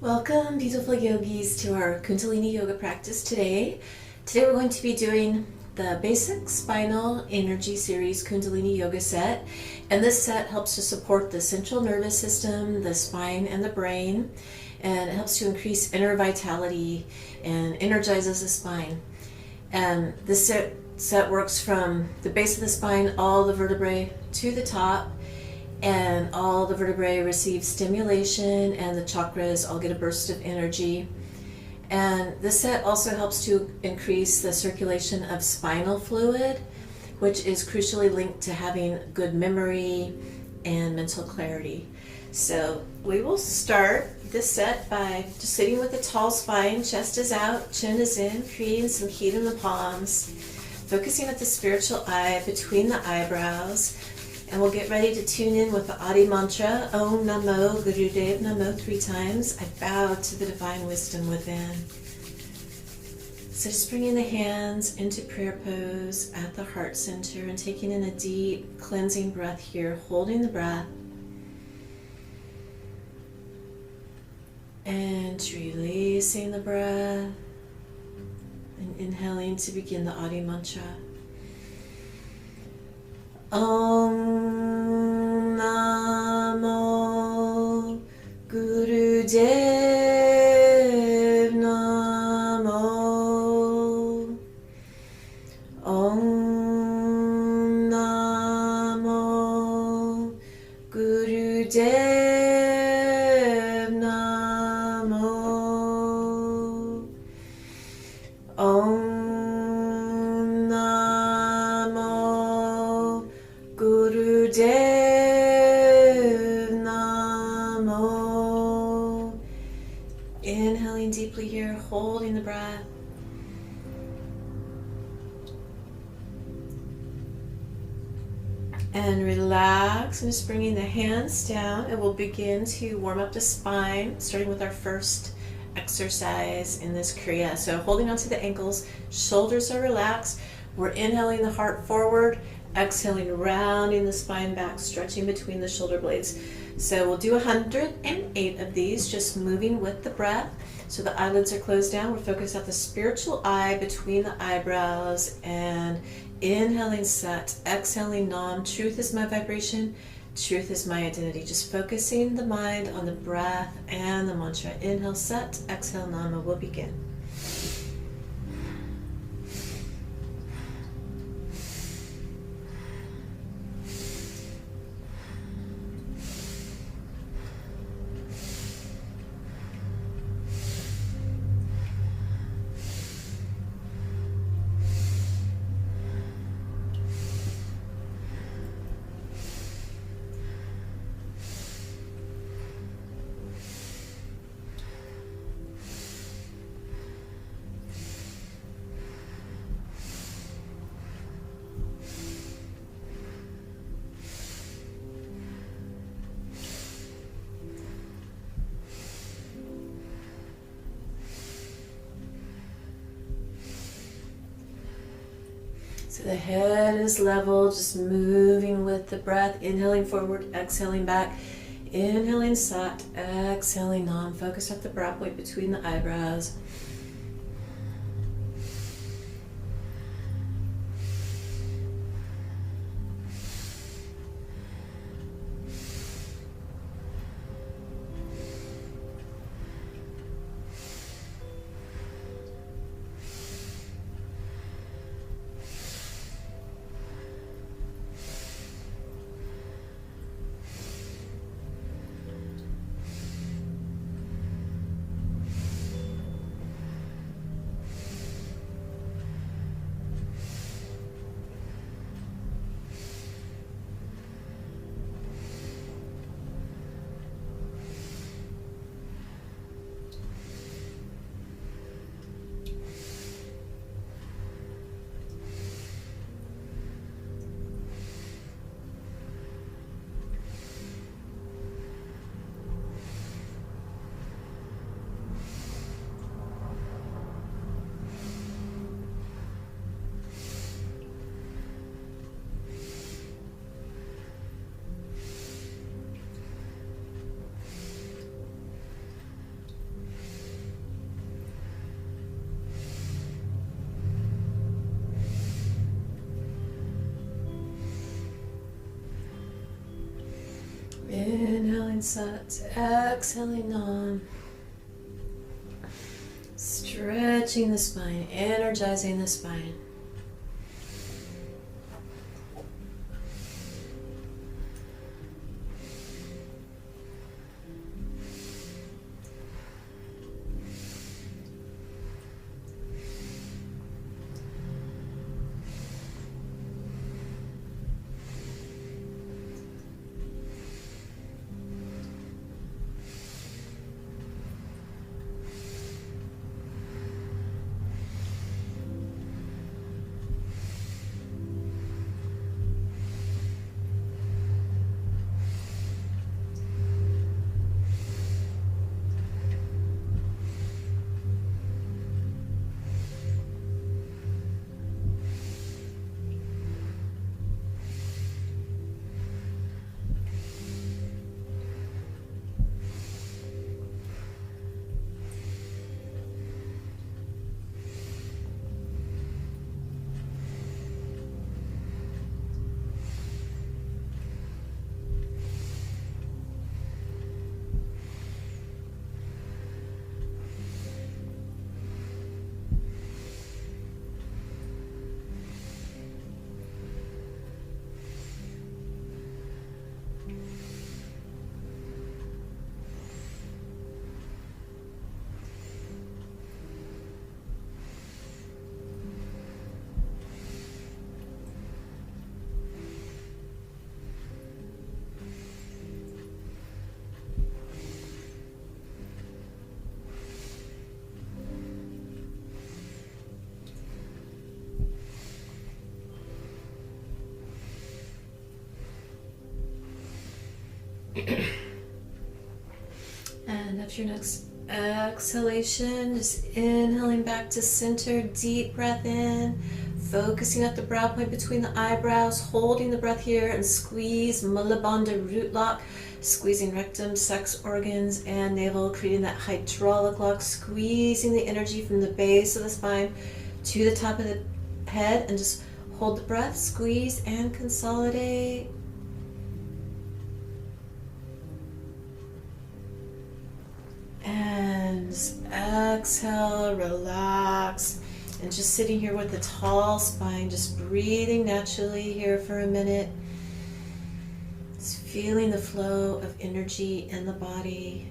Welcome, beautiful yogis, to our Kundalini yoga practice today. Today we're going to be doing the basic spinal energy series Kundalini yoga set. And this set helps to support the central nervous system, the spine, and the brain. And it helps to increase inner vitality and energizes the spine. And this set works from the base of the spine, all the vertebrae, to the top. And all the vertebrae receive stimulation, and the chakras all get a burst of energy. And this set also helps to increase the circulation of spinal fluid, which is crucially linked to having good memory and mental clarity. So we will start this set by just sitting with a tall spine, chest is out, chin is in, creating some heat in the palms, focusing at the spiritual eye between the eyebrows. And we'll get ready to tune in with the Adi mantra, Om Namo Gurudev Namo 3 times. I bow to the divine wisdom within. So just bringing the hands into prayer pose at the heart center and taking in a deep cleansing breath here, holding the breath. And releasing the breath. And inhaling to begin the Adi mantra. Om Namo Gurudev Namo. Om Namo Gurudev Namo. Om Gurudev Namo. Inhaling deeply here, holding the breath. And relax, and just bringing the hands down, and we'll begin to warm up the spine, starting with our first exercise in this kriya. So holding onto the ankles, shoulders are relaxed. We're inhaling the heart forward, exhaling, rounding the spine back, stretching between the shoulder blades. So we'll do 108 of these, just moving with the breath. So the eyelids are closed down. We're focused at the spiritual eye between the eyebrows, and inhaling Sat, exhaling Nam. Truth is my vibration, truth is my identity. Just focusing the mind on the breath and the mantra. Inhale Sat, exhale Nam, and we'll begin. So the head is level, just moving with the breath, inhaling forward, exhaling back, inhaling Sat, exhaling Nam. Focus at the brow point between the eyebrows. Inhaling Sat, exhaling Nam. Stretching the spine, energizing the spine. And after your next exhalation, just inhaling back to center, deep breath in, focusing at the brow point between the eyebrows, holding the breath here, and squeeze Mula Bandha root lock, squeezing rectum, sex organs, and navel, creating that hydraulic lock, squeezing the energy from the base of the spine to the top of the head, and just hold the breath, squeeze, and consolidate. And exhale, relax, and just sitting here with a tall spine, just breathing naturally here for a minute. Just feeling the flow of energy in the body.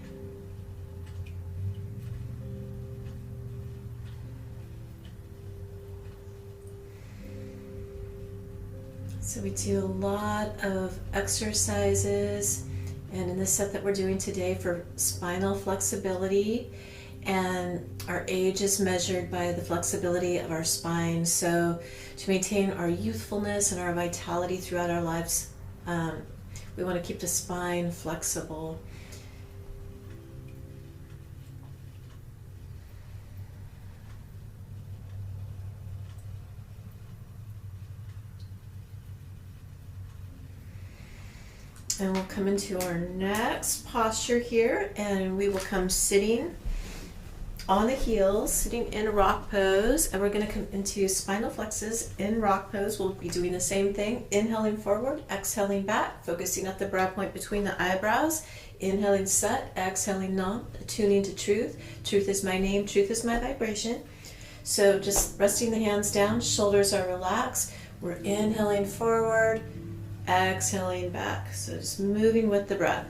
So we do a lot of exercises, and in the set that we're doing today for spinal flexibility, and our age is measured by the flexibility of our spine. So to maintain our youthfulness and our vitality throughout our lives, we want to keep the spine flexible. And we'll come into our next posture here, and we will come sitting on the heels, sitting in a rock pose, and we're going to come into spinal flexes in rock pose. We'll be doing the same thing, inhaling forward, exhaling back, focusing at the brow point between the eyebrows, inhaling Sat, exhaling Nam, attuning to truth. Truth is my name, truth is my vibration. So just resting the hands down, shoulders are relaxed. We're inhaling forward, exhaling back. So just moving with the breath.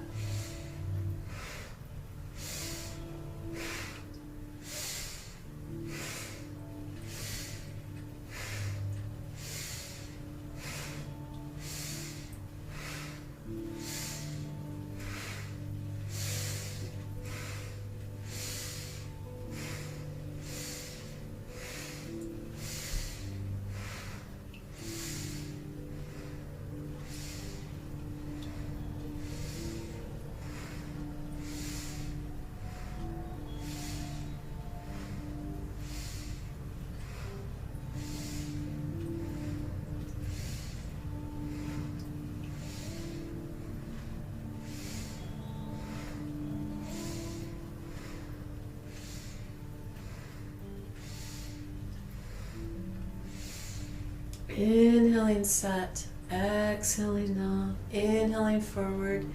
Inhaling Sat, exhaling Nam, inhaling forward,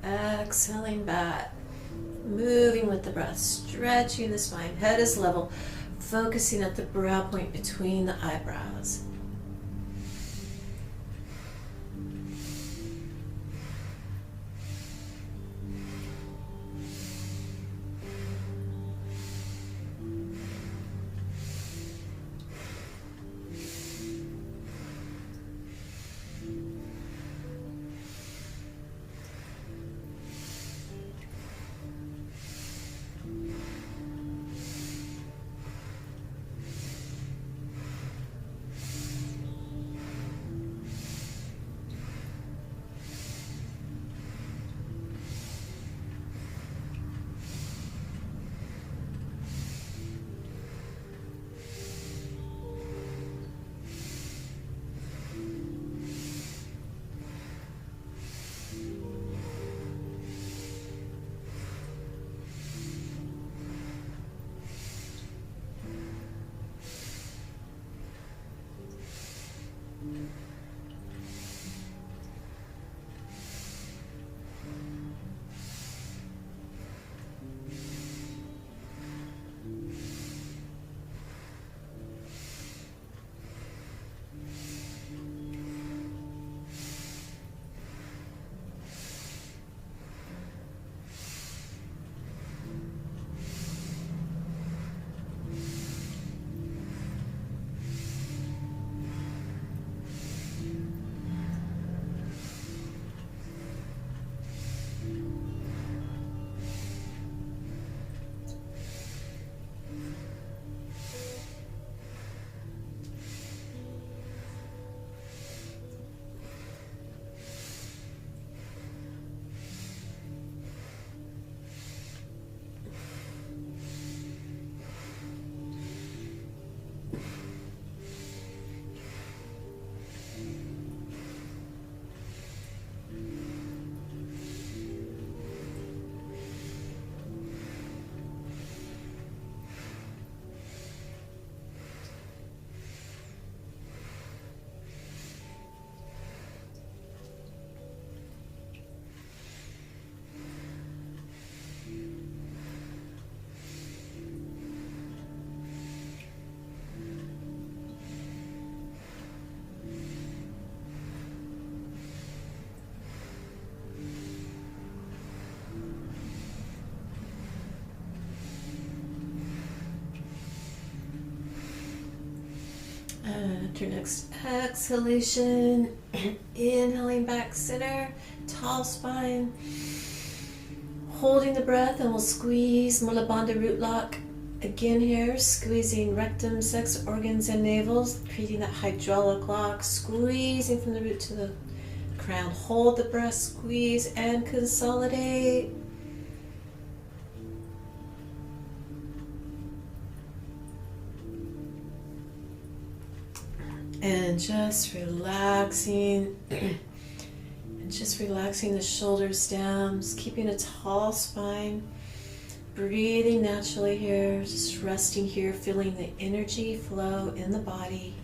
Exhaling back, moving with the breath, stretching the spine, head is level, focusing at the brow point between the eyebrows. After next exhalation, inhaling back center, tall spine, holding the breath, and we'll squeeze Mula Bandha root lock again here, squeezing rectum, sex organs, and navels, creating that hydraulic lock, squeezing from the root to the crown. Hold the breath, squeeze, and consolidate. And just relaxing, the shoulders down, just keeping a tall spine, breathing naturally here, just resting here, feeling the energy flow in the body.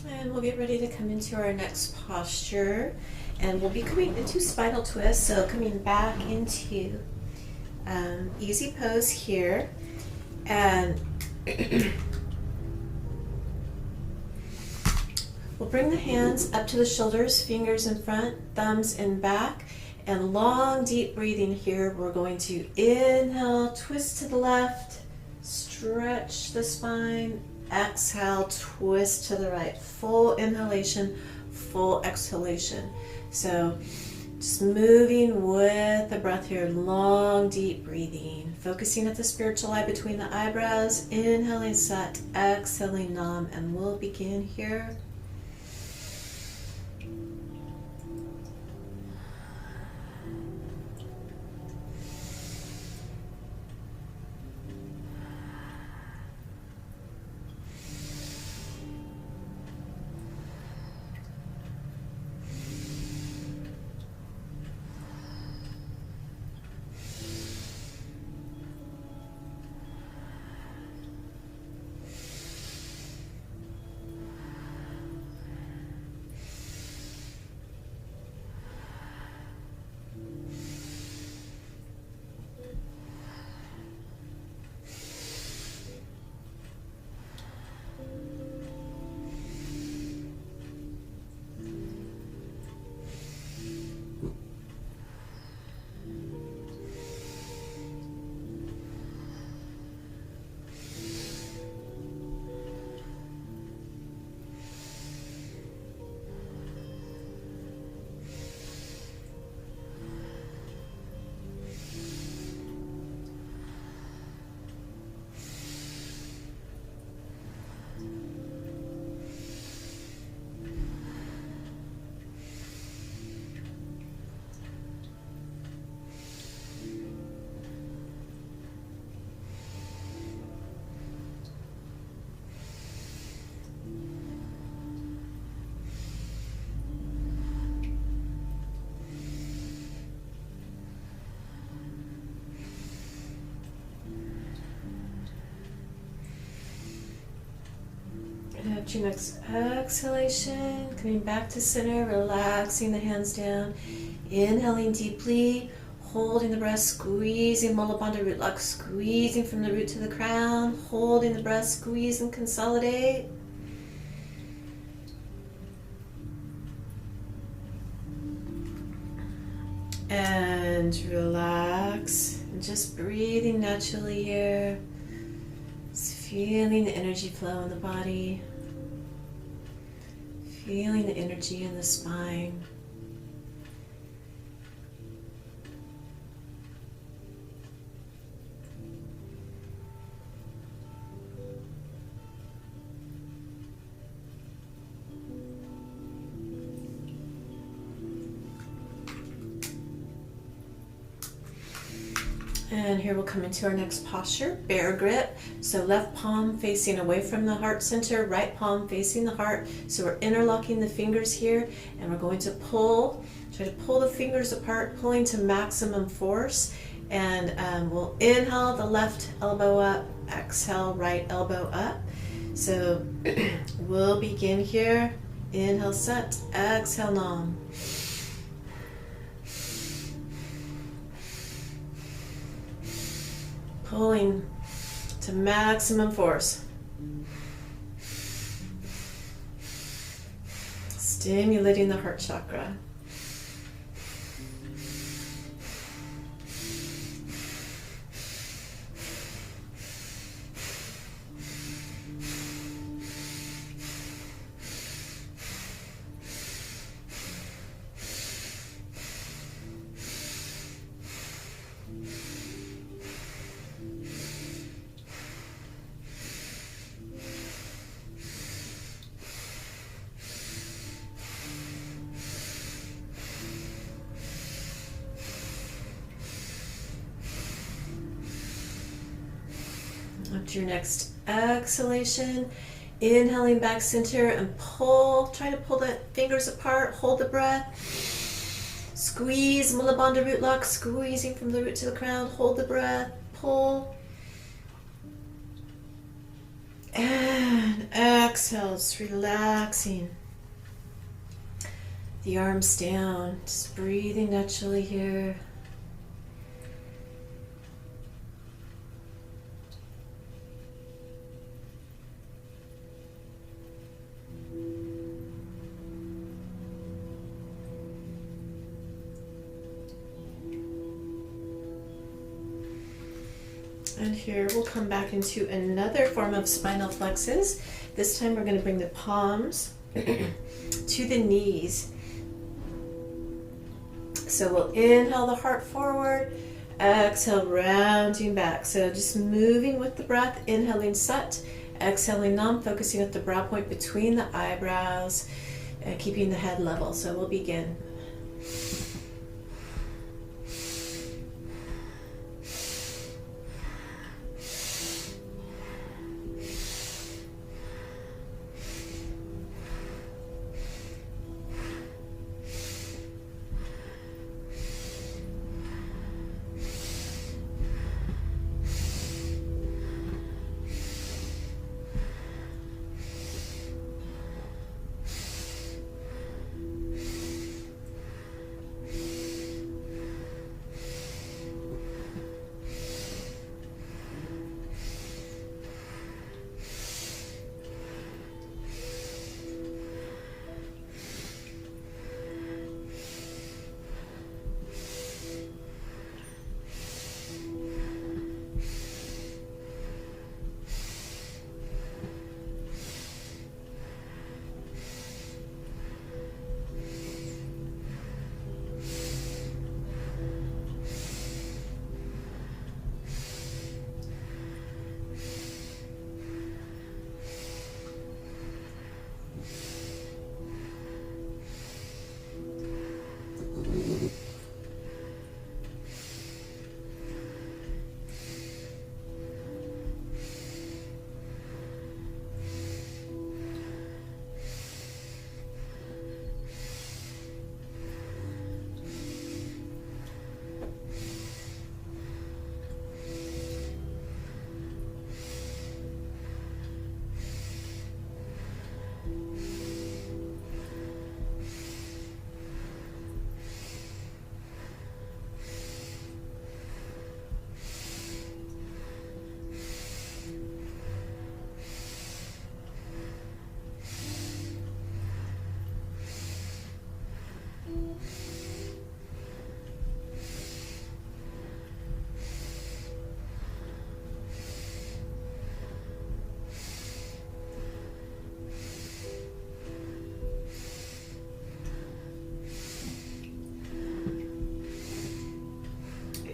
And we'll get ready to come into our next posture, and we'll be coming into spinal twist, so coming back into easy pose here, and We'll bring the hands up to the shoulders, fingers in front, thumbs in back, and long deep breathing here. We're going to inhale, twist to the left, stretch the spine, exhale, twist to the right. Full inhalation, full exhalation. So just moving with the breath here, long deep breathing, focusing at the spiritual eye between the eyebrows, inhaling Sat, exhaling Nam, and we'll begin here. And after your next exhalation, coming back to center, relaxing the hands down, inhaling deeply, holding the breath, squeezing Mula Bandha root lock, squeezing from the root to the crown, holding the breath, squeeze and consolidate. And relax, and just breathing naturally here, just feeling the energy flow in the body. Feeling the energy in the spine. And here we'll come into our next posture, bear grip. So left palm facing away from the heart center, right palm facing the heart. So we're interlocking the fingers here, and we're going to pull, try to pull the fingers apart, pulling to maximum force. And we'll inhale the left elbow up, exhale right elbow up. So we'll begin here. Inhale Sat, exhale Nam. Pulling to maximum force. Stimulating the heart chakra. After your next exhalation, inhaling back center and pull, try to pull the fingers apart, hold the breath. Squeeze Mula Bandha root lock, squeezing from the root to the crown, hold the breath, pull. And exhale, just relaxing. The arms down, just breathing naturally here. And here we'll come back into another form of spinal flexes. This time we're going to bring the palms to the knees. So we'll inhale the heart forward, exhale, rounding back. So just moving with the breath, inhaling Sat, exhaling Nam, focusing at the brow point between the eyebrows and keeping the head level. So we'll begin.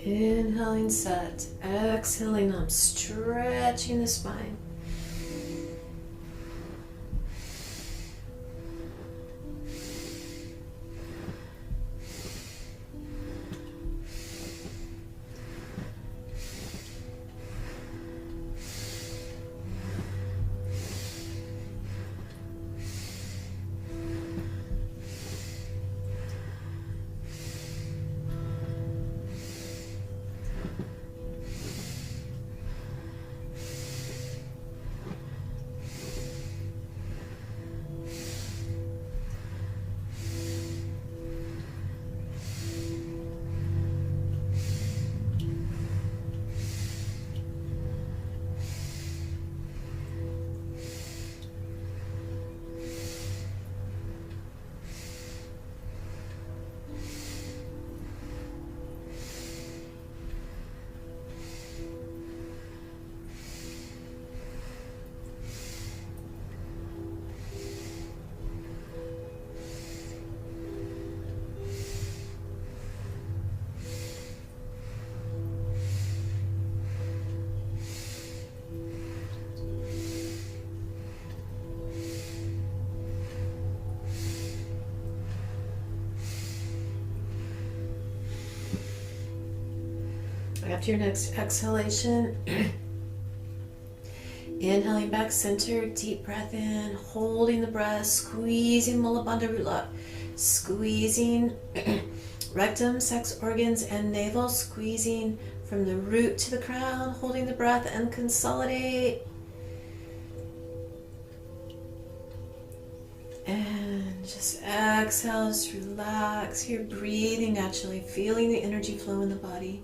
Inhaling Sat, exhaling Nam, stretching the spine. After your next exhalation, inhaling back center, deep breath in, holding the breath, squeezing Mula Bandha root lock, squeezing rectum, sex organs, and navel, squeezing from the root to the crown, holding the breath and consolidate. And just exhale, just relax. You're breathing naturally, feeling the energy flow in the body.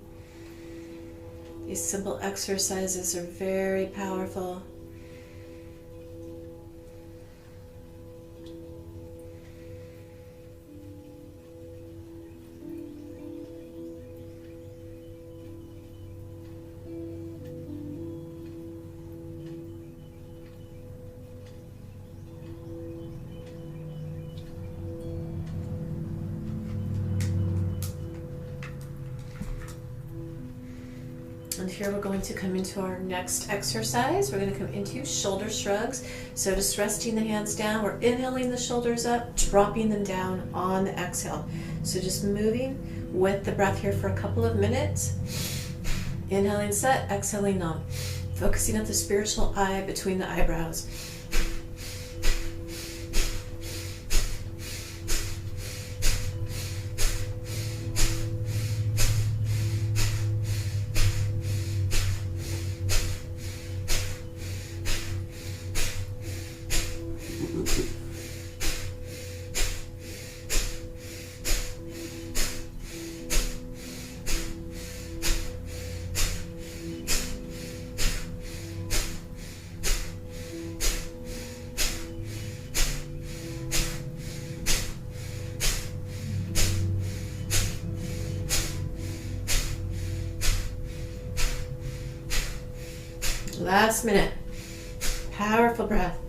These simple exercises are very powerful. And here we're going to come into our next exercise. We're going to come into shoulder shrugs. So just resting the hands down, we're inhaling the shoulders up, dropping them down on the exhale. So just moving with the breath here for a couple of minutes. Inhaling set, exhaling numb. Focusing on the spiritual eye between the eyebrows. Last minute. Powerful breath.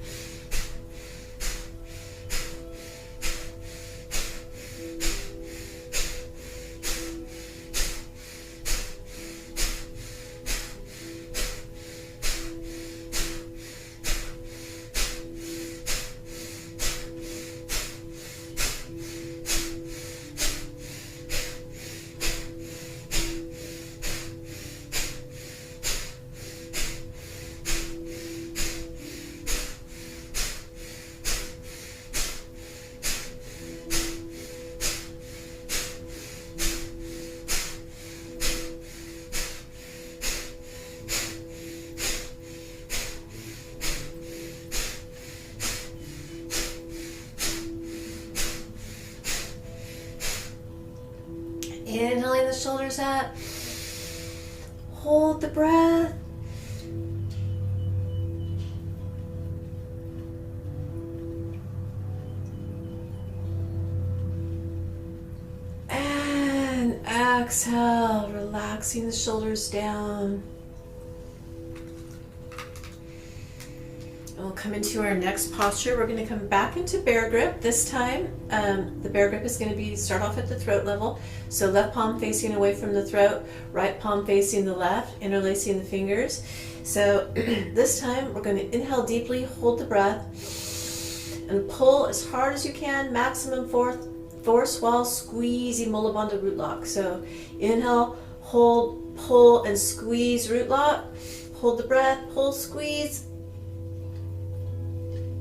Inhaling the shoulders up. Hold the breath. And exhale, relaxing the shoulders down. We'll come into our next posture. We're going to come back into bear grip. This time, the bear grip is going to be start off at the throat level. So left palm facing away from the throat, right palm facing the left, interlacing the fingers. So this time, we're going to inhale deeply, hold the breath, and pull as hard as you can, maximum force while squeezing Mula Bandha root lock. So inhale, hold, pull, and squeeze root lock. Hold the breath, pull, squeeze.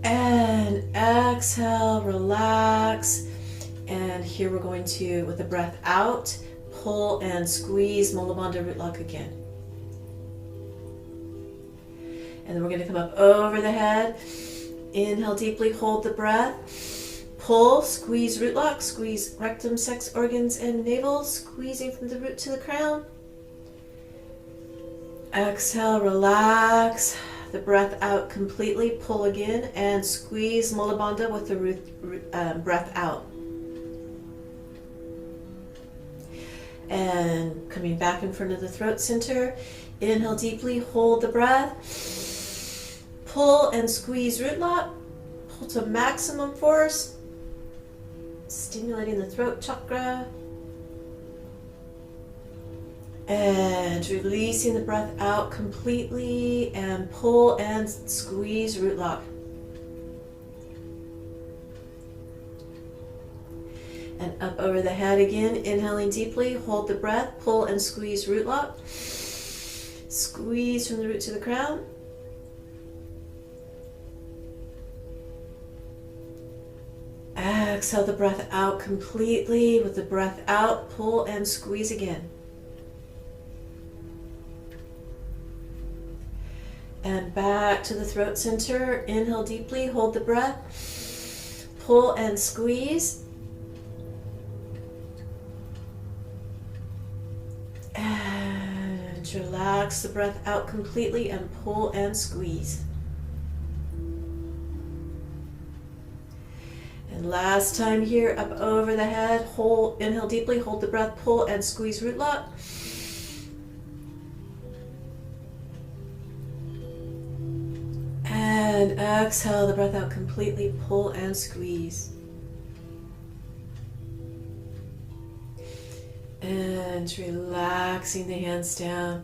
And exhale, relax. And here we're going to, with the breath out, pull and squeeze Mula Bandha root lock again. And then we're going to come up over the head. Inhale deeply, hold the breath. Pull, squeeze root lock, squeeze rectum, sex organs, and navel, squeezing from the root to the crown. Exhale, relax. The breath out completely, pull again, and squeeze Mula Bandha with the breath out. And coming back in front of the throat center, inhale deeply, hold the breath, pull and squeeze root lock, pull to maximum force, stimulating the throat chakra. And releasing the breath out completely, and pull and squeeze root lock. And up over the head again, inhaling deeply, hold the breath, pull and squeeze root lock. Squeeze from the root to the crown. Exhale the breath out completely. With the breath out, pull and squeeze again. And back to the throat center. Inhale deeply, hold the breath, pull and squeeze. And relax the breath out completely and pull and squeeze. And last time here, up over the head, hold, inhale deeply, hold the breath, pull and squeeze root lock. And exhale the breath out completely, pull and squeeze. And relaxing the hands down.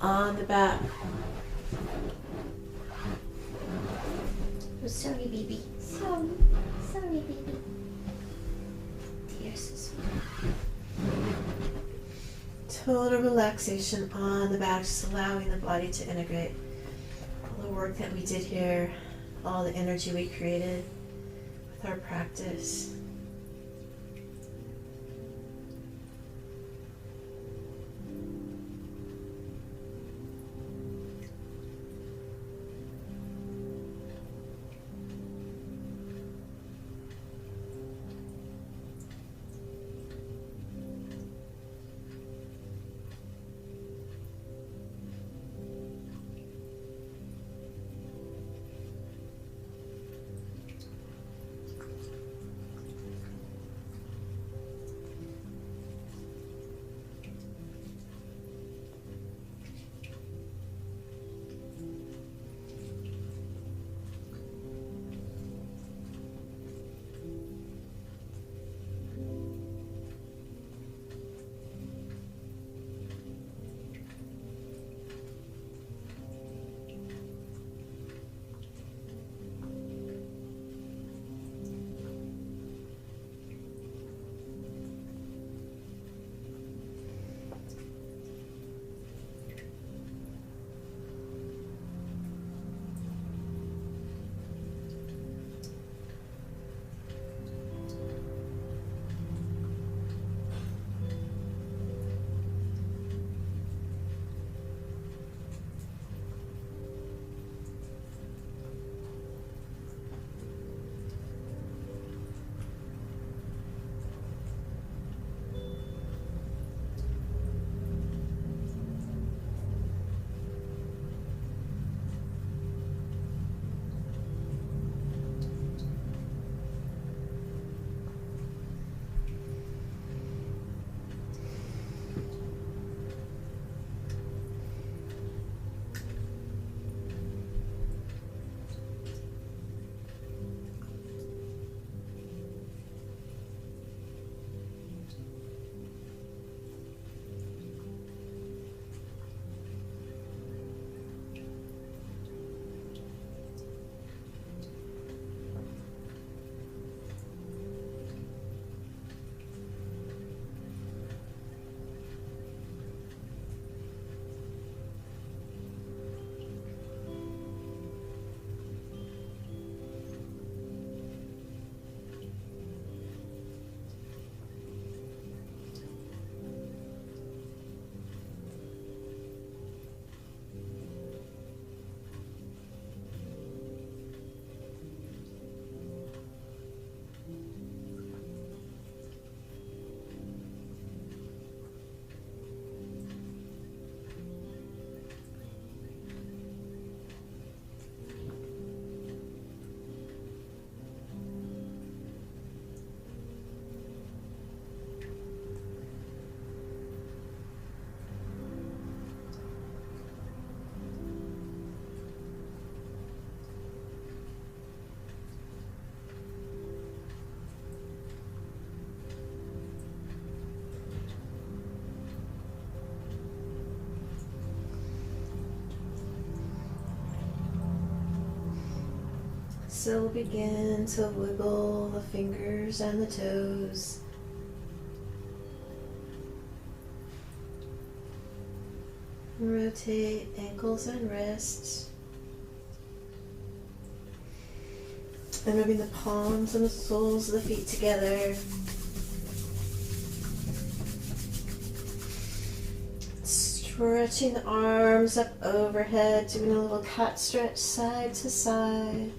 on the back. Oh, sorry, baby. Sorry. Sorry, baby. Dear sister. Total relaxation on the back, just allowing the body to integrate all the work that we did here, all the energy we created with our practice. So we'll begin to wiggle the fingers and the toes. Rotate ankles and wrists. And rubbing the palms and the soles of the feet together. Stretching the arms up overhead, doing a little cat stretch side to side.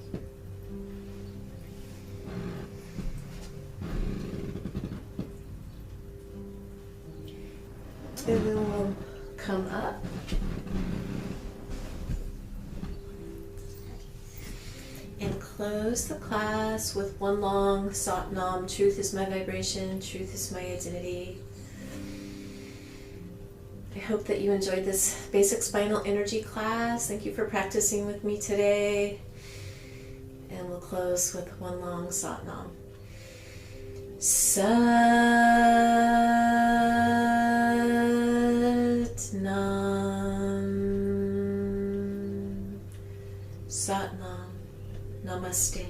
And then we'll come up. And close the class with one long Sat Nam. Truth is my vibration, truth is my identity. I hope that you enjoyed this basic spinal energy class. Thank you for practicing with me today. And we'll close with one long Sat Nam. Sat Nam. Sat Nam, Namaste.